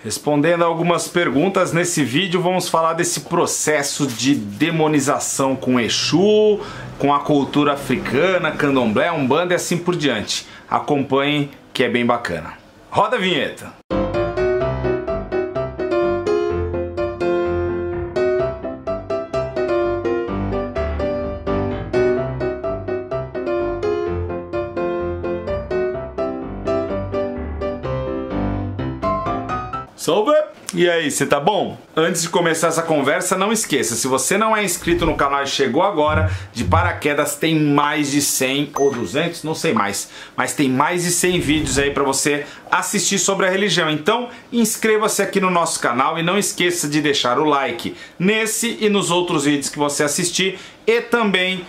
Respondendo a algumas perguntas, nesse vídeo vamos falar desse processo de demonização com Exu, com a cultura africana, candomblé, umbanda e assim por diante. Acompanhem que é bem bacana. Roda a vinheta! Salve! E aí, você tá bom? Antes de começar essa conversa, não esqueça, se você não é inscrito no canal e chegou agora, de paraquedas tem mais de 100 ou 200, não sei mais, mas tem mais de 100 vídeos aí pra você assistir sobre a religião. Então, inscreva-se aqui no nosso canal e não esqueça de deixar o like nesse e nos outros vídeos que você assistir e também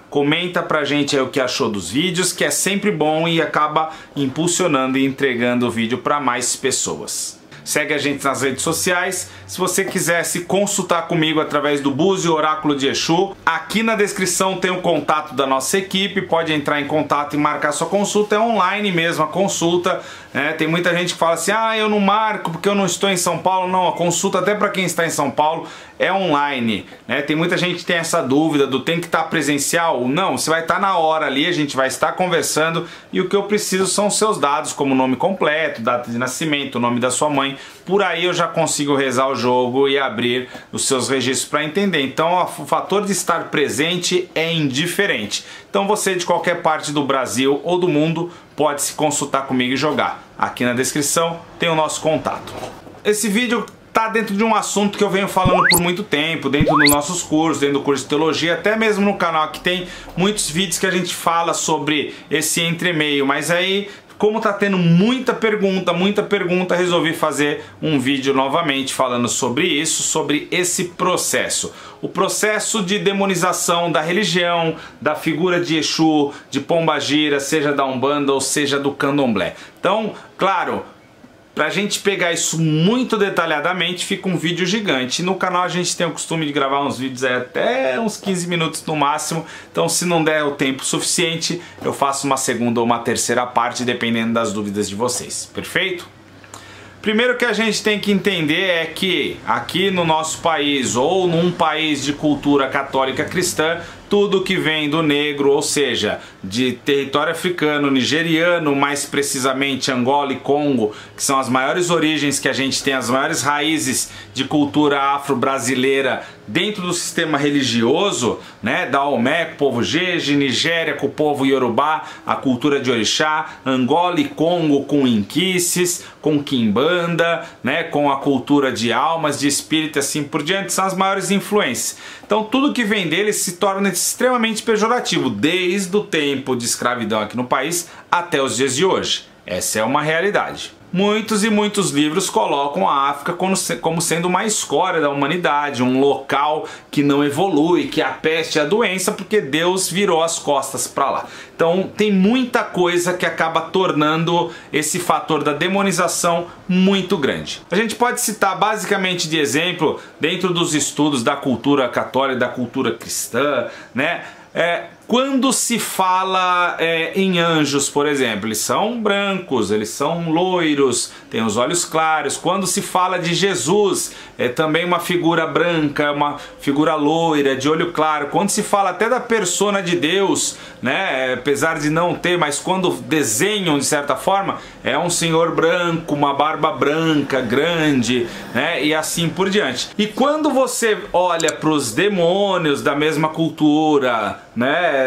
comenta pra gente aí o que achou dos vídeos, que é sempre bom e acaba impulsionando e entregando o vídeo para mais pessoas. Segue a gente nas redes sociais. Se você quiser se consultar comigo através do Búzio Oráculo de Exu, aqui na descrição tem o contato da nossa equipe, pode entrar em contato e marcar sua consulta, é online mesmo a consulta, né? Tem muita gente que fala assim, eu não marco porque eu não estou em São Paulo. Não, a consulta até para quem está em São Paulo é online, né? Tem muita gente que tem essa dúvida do tem que estar presencial. Não, você vai estar na hora ali, a gente vai estar conversando e o que eu preciso são os seus dados, como nome completo, data de nascimento, nome da sua mãe. Por aí eu já consigo rezar o jogo e abrir os seus registros para entender. Então o fator de estar presente é indiferente. Então você de qualquer parte do Brasil ou do mundo pode se consultar comigo e jogar. Aqui na descrição tem o nosso contato. Esse vídeo tá dentro de um assunto que eu venho falando por muito tempo, dentro dos nossos cursos, dentro do curso de teologia, até mesmo no canal aqui tem muitos vídeos que a gente fala sobre esse entremeio, mas aí como tá tendo muita pergunta, resolvi fazer um vídeo novamente falando sobre isso, sobre esse processo. O processo de demonização da religião, da figura de Exu, de Pombagira, seja da Umbanda ou seja do Candomblé. Então, claro, pra gente pegar isso muito detalhadamente, fica um vídeo gigante. No canal a gente tem o costume de gravar uns vídeos aí até uns 15 minutos no máximo. Então se não der o tempo suficiente, eu faço uma segunda ou uma terceira parte, dependendo das dúvidas de vocês. Perfeito? Primeiro que a gente tem que entender é que aqui no nosso país ou num país de cultura católica cristã, tudo que vem do negro, ou seja, de território africano, nigeriano, mais precisamente Angola e Congo, que são as maiores origens que a gente tem, as maiores raízes de cultura afro-brasileira dentro do sistema religioso, né, da Omé com o povo Jeje, Nigéria com o povo Yorubá, a cultura de Orixá, Angola e Congo com inquices, com quimbanda, né, com a cultura de almas, de espírito, assim por diante, são as maiores influências. Então tudo que vem deles se torna extremamente pejorativo, desde o tempo de escravidão aqui no país até os dias de hoje. Essa é uma realidade. Muitos e muitos livros colocam a África como sendo uma escória da humanidade, um local que não evolui, que é a peste e a doença, porque Deus virou as costas para lá. Então tem muita coisa que acaba tornando esse fator da demonização muito grande. A gente pode citar basicamente de exemplo, dentro dos estudos da cultura católica e da cultura cristã, né? Quando se fala em anjos, por exemplo, eles são brancos, eles são loiros, têm os olhos claros. Quando se fala de Jesus, é também uma figura branca, uma figura loira, de olho claro. Quando se fala até da persona de Deus, né, apesar de não ter, mas quando desenham de certa forma, é um senhor branco, uma barba branca, grande, né, e assim por diante. E quando você olha para os demônios da mesma cultura, né,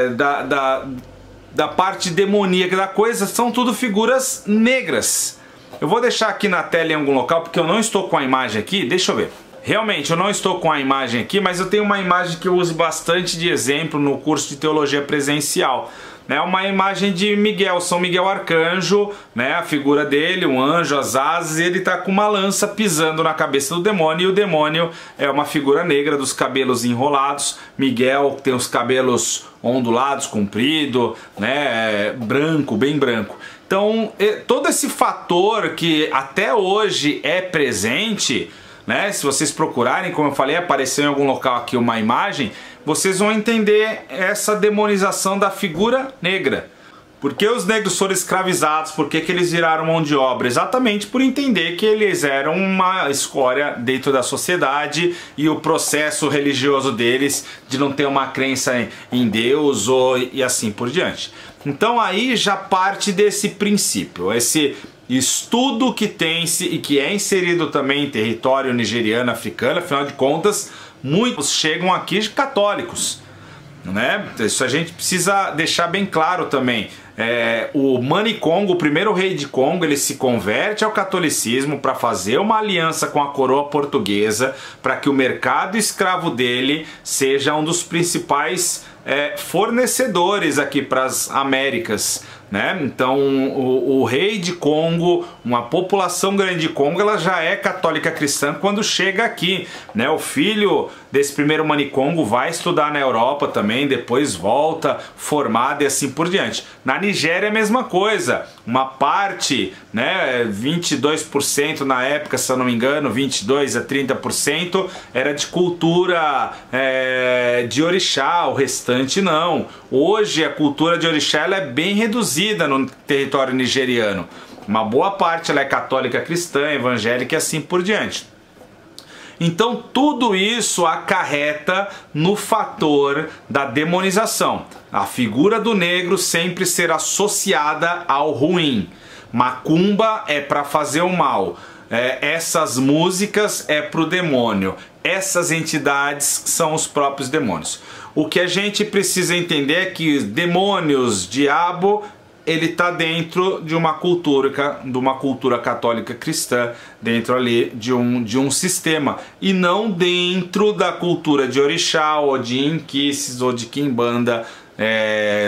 da parte demoníaca da coisa, são tudo figuras negras. Eu vou deixar aqui na tela em algum local, porque eu não estou com a imagem aqui, deixa eu ver. Realmente, eu não estou com a imagem aqui, mas eu tenho uma imagem que eu uso bastante de exemplo no curso de teologia presencial. É uma imagem de Miguel, São Miguel Arcanjo, né, a figura dele, um anjo, as asas, e ele está com uma lança pisando na cabeça do demônio, e o demônio é uma figura negra dos cabelos enrolados. Miguel tem os cabelos ondulados, comprido, né, branco, bem branco. Então, todo esse fator que até hoje é presente, né, se vocês procurarem, como eu falei, apareceu em algum local aqui uma imagem, vocês vão entender essa demonização da figura negra. Por que os negros foram escravizados? Por que eles viraram mão de obra? Exatamente por entender que eles eram uma escória dentro da sociedade e o processo religioso deles de não ter uma crença em Deus e assim por diante. Então aí já parte desse princípio, esse estudo que tem e que é inserido também em território nigeriano, africano. Afinal de contas, muitos chegam aqui católicos, né? Isso a gente precisa deixar bem claro também. O Mani Congo, o primeiro rei de Congo, ele se converte ao catolicismo para fazer uma aliança com a coroa portuguesa para que o mercado escravo dele seja um dos principais fornecedores aqui para as Américas, né? Então o rei de Congo, uma população grande de Congo, ela já é católica cristã quando chega aqui, né? O filho desse primeiro Mani Congo vai estudar na Europa também, depois volta formado e assim por diante. Na Nigéria é a mesma coisa, uma parte, né, 22% na época, se eu não me engano, 22 a 30% era de cultura de orixá, o restante não. Hoje a cultura de orixá ela é bem reduzida no território nigeriano. Uma boa parte ela é católica cristã, evangélica e assim por diante. Então tudo isso acarreta no fator da demonização. A figura do negro sempre ser associada ao ruim. Macumba é para fazer o mal. Essas músicas é para o demônio. Essas entidades são os próprios demônios. O que a gente precisa entender é que demônios, diabo, ele está dentro de uma cultura católica cristã, dentro ali de um sistema, e não dentro da cultura de orixá, ou de inquices, ou de quimbanda,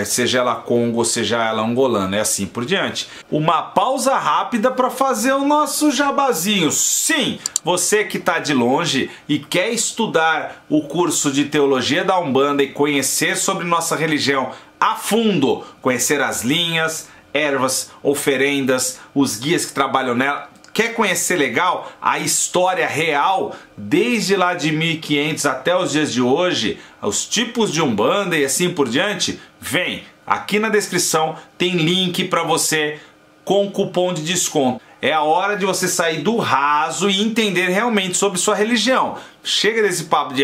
seja ela Congo, seja ela angolana, e assim por diante. Uma pausa rápida para fazer o nosso jabazinho. Sim, você que está de longe e quer estudar o curso de Teologia da Umbanda e conhecer sobre nossa religião a fundo, conhecer as linhas, ervas, oferendas, os guias que trabalham nela. Quer conhecer legal a história real, desde lá de 1500 até os dias de hoje, os tipos de Umbanda e assim por diante? Vem, aqui na descrição tem link para você com cupom de desconto. É a hora de você sair do raso e entender realmente sobre sua religião. Chega desse papo de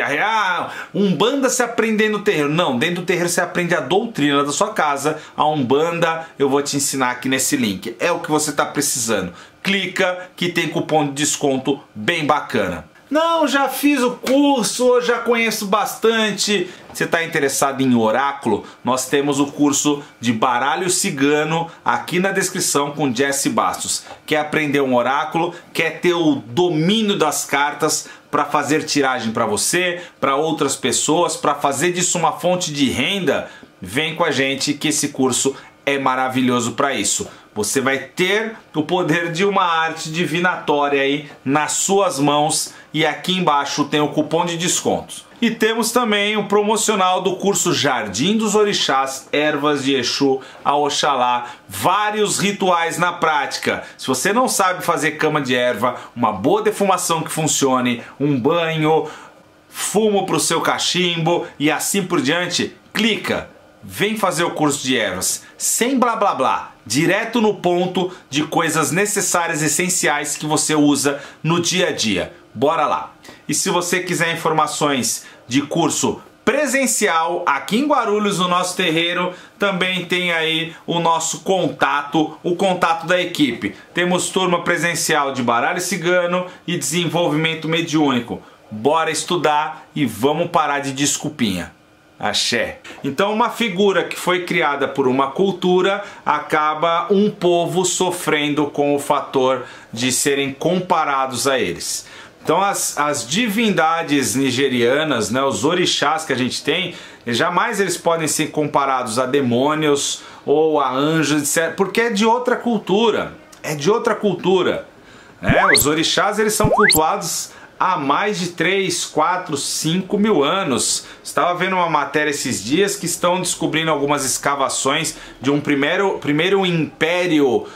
Umbanda se aprende no terreiro. Não, dentro do terreiro você aprende a doutrina da sua casa. A Umbanda eu vou te ensinar aqui nesse link. É o que você está precisando. Clica que tem cupom de desconto bem bacana. Não, já fiz o curso, já conheço bastante. Você está interessado em oráculo? Nós temos o curso de baralho cigano aqui na descrição com Jesse Bastos. Quer aprender um oráculo? Quer ter o domínio das cartas para fazer tiragem para você, para outras pessoas, para fazer disso uma fonte de renda? Vem com a gente que esse curso é maravilhoso para isso. Você vai ter o poder de uma arte divinatória aí nas suas mãos, e aqui embaixo tem o cupom de descontos. E temos também o promocional do curso Jardim dos Orixás, Ervas de Exu a Oxalá, vários rituais na prática. Se você não sabe fazer cama de erva, uma boa defumação que funcione, um banho, fumo para o seu cachimbo e assim por diante, clica. Vem fazer o curso de ervas, sem blá blá blá, direto no ponto de coisas necessárias, essenciais que você usa no dia a dia. Bora lá! E se você quiser informações de curso presencial aqui em Guarulhos, no nosso terreiro, também tem aí o nosso contato, o contato da equipe. Temos turma presencial de baralho cigano e desenvolvimento mediúnico. Bora estudar e vamos parar de desculpinha. Axé. Então uma figura que foi criada por uma cultura acaba um povo sofrendo com o fator de serem comparados a eles. Então as divindades nigerianas, né, os orixás que a gente tem, jamais eles podem ser comparados a demônios ou a anjos, etc, porque é de outra cultura. É de outra cultura. Né? Os orixás eles são cultuados há mais de 3, 4, 5 mil anos. Estava vendo uma matéria esses dias que estão descobrindo algumas escavações de um primeiro império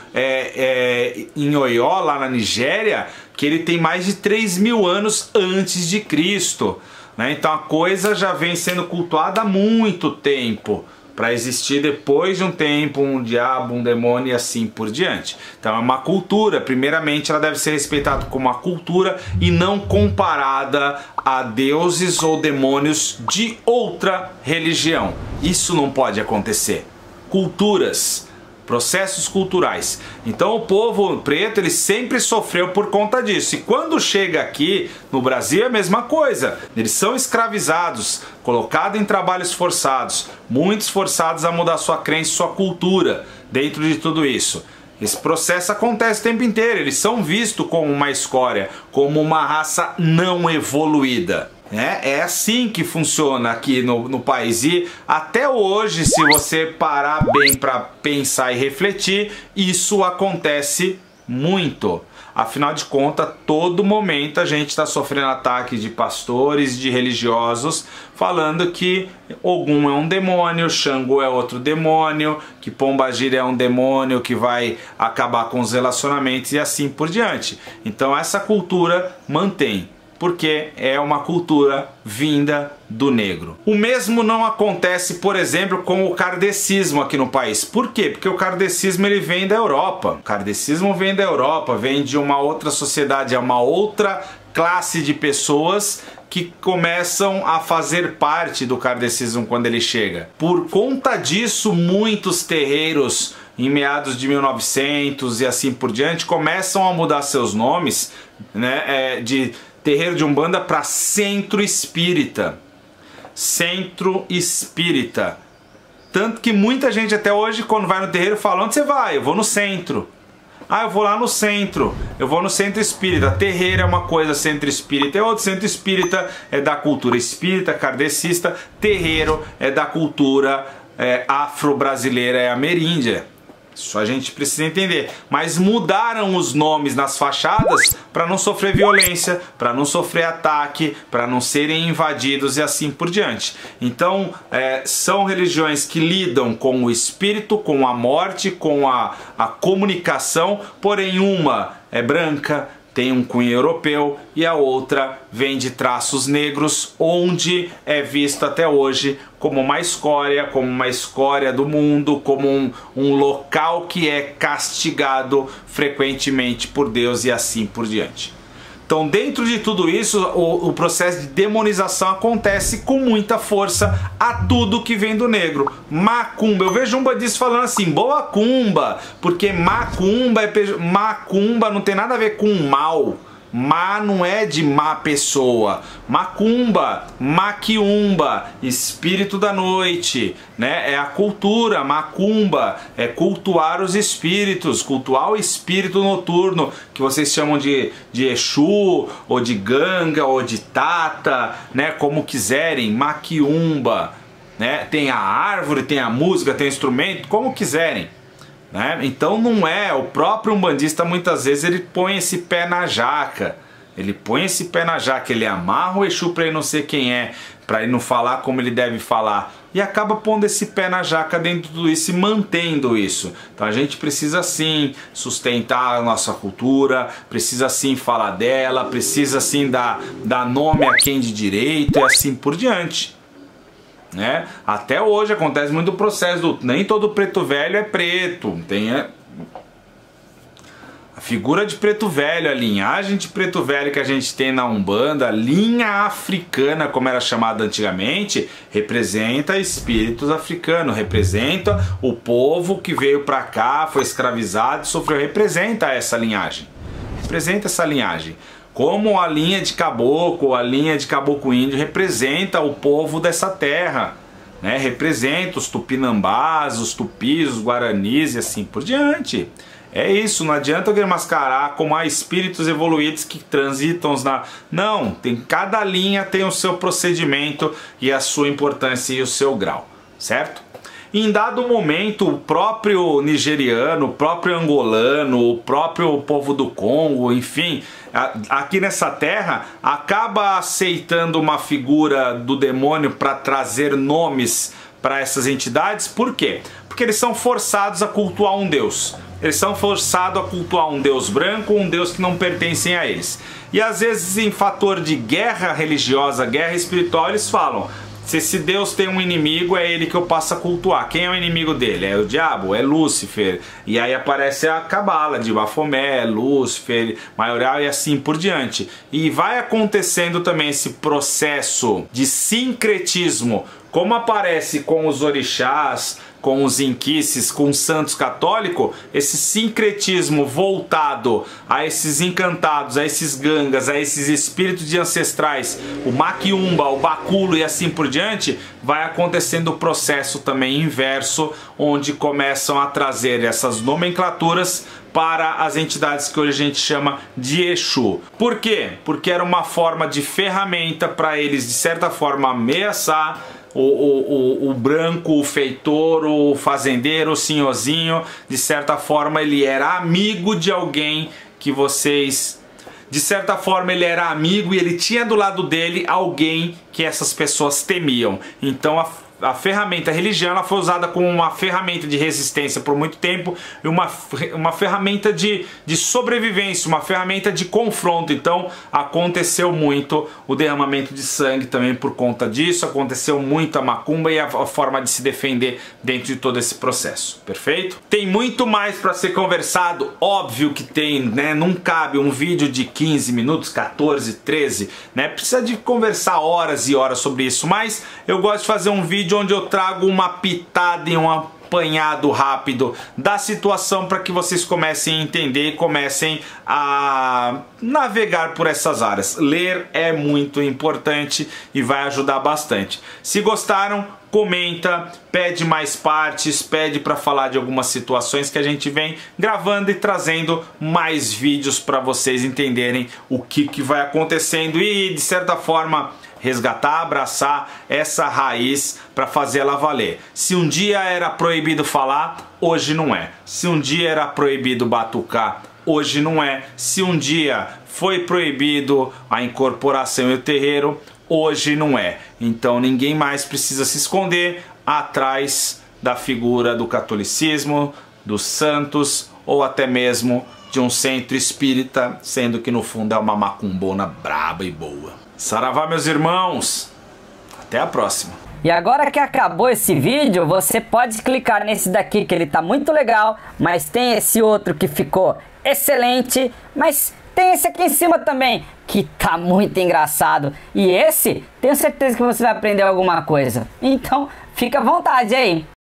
em Oió, lá na Nigéria, que ele tem mais de 3 mil anos antes de Cristo. Né? Então a coisa já vem sendo cultuada há muito tempo. para existir depois de um tempo um diabo, um demônio e assim por diante. Então é uma cultura, primeiramente ela deve ser respeitada como uma cultura e não comparada a deuses ou demônios de outra religião. Isso não pode acontecer. Culturas, processos culturais. Então o povo preto ele sempre sofreu por conta disso. E quando chega aqui no Brasil é a mesma coisa. Eles são escravizados, colocados em trabalhos forçados, muitos forçados a mudar sua crença, sua cultura dentro de tudo isso. Esse processo acontece o tempo inteiro. Eles são vistos como uma escória, como uma raça não evoluída. É assim que funciona aqui no país. E até hoje, se você parar bem para pensar e refletir, isso acontece muito. Afinal de contas, todo momento a gente está sofrendo ataques de pastores, de religiosos, falando que Ogum é um demônio, Xangô é outro demônio, que Pombagira é um demônio que vai acabar com os relacionamentos e assim por diante. Então essa cultura mantém, porque é uma cultura vinda do negro. O mesmo não acontece, por exemplo, com o kardecismo aqui no país. Por quê? Porque o kardecismo ele vem da Europa. O kardecismo vem da Europa, vem de uma outra sociedade, é uma outra classe de pessoas que começam a fazer parte do kardecismo quando ele chega. Por conta disso, muitos terreiros em meados de 1900 e assim por diante começam a mudar seus nomes, né, de terreiro de Umbanda para Centro Espírita. Centro Espírita. Tanto que muita gente até hoje, quando vai no terreiro, fala: onde você vai? Eu vou no centro. Ah, eu vou lá no centro. Eu vou no Centro Espírita. Terreiro é uma coisa, Centro Espírita é outra. Centro Espírita é da cultura espírita, kardecista. Terreiro é da cultura afro-brasileira, é ameríndia. Isso a gente precisa entender. Mas mudaram os nomes nas fachadas para não sofrer violência, para não sofrer ataque, para não serem invadidos e assim por diante. Então, são religiões que lidam com o espírito, com a morte, com a comunicação, porém uma é branca, tem um cunho europeu, e a outra vem de traços negros, onde é visto até hoje como uma escória do mundo, como um local que é castigado frequentemente por Deus e assim por diante. Então, dentro de tudo isso, o processo de demonização acontece com muita força a tudo que vem do negro. Macumba, eu vejo um bandista falando assim: boa cumba, porque macumba não tem nada a ver com mal. Má não é de má pessoa. Macumba, maquiumba, espírito da noite, né? É a cultura, macumba, é cultuar os espíritos, cultuar o espírito noturno, que vocês chamam de Exu, ou de Ganga, ou de Tata, né? Como quiserem, maquiumba, né? Tem a árvore, tem a música, tem o instrumento, como quiserem. Então não é, o próprio umbandista muitas vezes ele põe esse pé na jaca, ele amarra o Exu para ele não ser quem é, para ele não falar como ele deve falar, e acaba pondo esse pé na jaca dentro de tudo isso e mantendo isso. Então a gente precisa sim sustentar a nossa cultura, precisa sim falar dela, precisa sim dar nome a quem de direito e assim por diante. Até hoje acontece muito o processo nem todo preto velho é preto, tem a figura de preto velho, a linhagem de preto velho que a gente tem na Umbanda, a linha africana, como era chamada antigamente, representa espíritos africanos, representa o povo que veio pra cá, foi escravizado, sofreu, representa essa linhagem, como a linha de caboclo, a linha de caboclo índio representa o povo dessa terra, né? Representa os tupinambás, os tupis, os guaranis e assim por diante. É isso, não adianta alguém mascarar como há espíritos evoluídos que transitam Não, cada linha tem o seu procedimento e a sua importância e o seu grau, certo? Em dado momento, o próprio nigeriano, o próprio angolano, o próprio povo do Congo, enfim, aqui nessa terra, acaba aceitando uma figura do demônio para trazer nomes para essas entidades. Por quê? Porque eles são forçados a cultuar um deus. Eles são forçados a cultuar um deus branco, um deus que não pertencem a eles. E às vezes, em fator de guerra religiosa, guerra espiritual, eles falam: Se esse Deus tem um inimigo, é ele que eu passo a cultuar. Quem é o inimigo dele? É o diabo? É Lúcifer. E aí aparece a cabala de Bafomé, Lúcifer, Maioral e assim por diante. E vai acontecendo também esse processo de sincretismo, como aparece com os orixás, com os inquices, com os santos católicos, esse sincretismo voltado a esses encantados, a esses gangas, a esses espíritos de ancestrais, o maquiumba, o baculo e assim por diante, vai acontecendo o processo também inverso, onde começam a trazer essas nomenclaturas para as entidades que hoje a gente chama de Exu. Por quê? Porque era uma forma de ferramenta para eles, de certa forma, ameaçar o branco, o feitor, o fazendeiro, o senhorzinho. De certa forma ele era amigo de alguém que vocês... De certa forma ele era amigo e ele tinha do lado dele alguém que essas pessoas temiam. Então a ferramenta, a religião, ela foi usada como uma ferramenta de resistência por muito tempo e uma ferramenta de sobrevivência, uma ferramenta de confronto. Então aconteceu muito o derramamento de sangue também por conta disso, aconteceu muito a macumba e a forma de se defender dentro de todo esse processo, perfeito? Tem muito mais para ser conversado, óbvio que tem, né? Não cabe um vídeo de 15 minutos, 14, 13, né? Precisa de conversar horas e horas sobre isso, mas eu gosto de fazer um vídeo onde eu trago uma pitada e um apanhado rápido da situação para que vocês comecem a entender e comecem a navegar por essas áreas. Ler é muito importante e vai ajudar bastante. Se gostaram, comenta, pede mais partes, pede para falar de algumas situações que a gente vem gravando e trazendo mais vídeos para vocês entenderem o que vai acontecendo e de certa forma resgatar, abraçar essa raiz para fazer ela valer. Se um dia era proibido falar, hoje não é. Se um dia era proibido batucar, hoje não é. Se um dia foi proibido a incorporação e o terreiro, hoje não é. Então ninguém mais precisa se esconder atrás da figura do catolicismo, dos santos ou até mesmo de um centro espírita, sendo que no fundo é uma macumbona braba e boa. Saravá, meus irmãos, até a próxima. E agora que acabou esse vídeo, você pode clicar nesse daqui que ele tá muito legal, mas tem esse outro que ficou excelente, mas tem esse aqui em cima também que tá muito engraçado. E esse, tenho certeza que você vai aprender alguma coisa. Então, fica à vontade aí.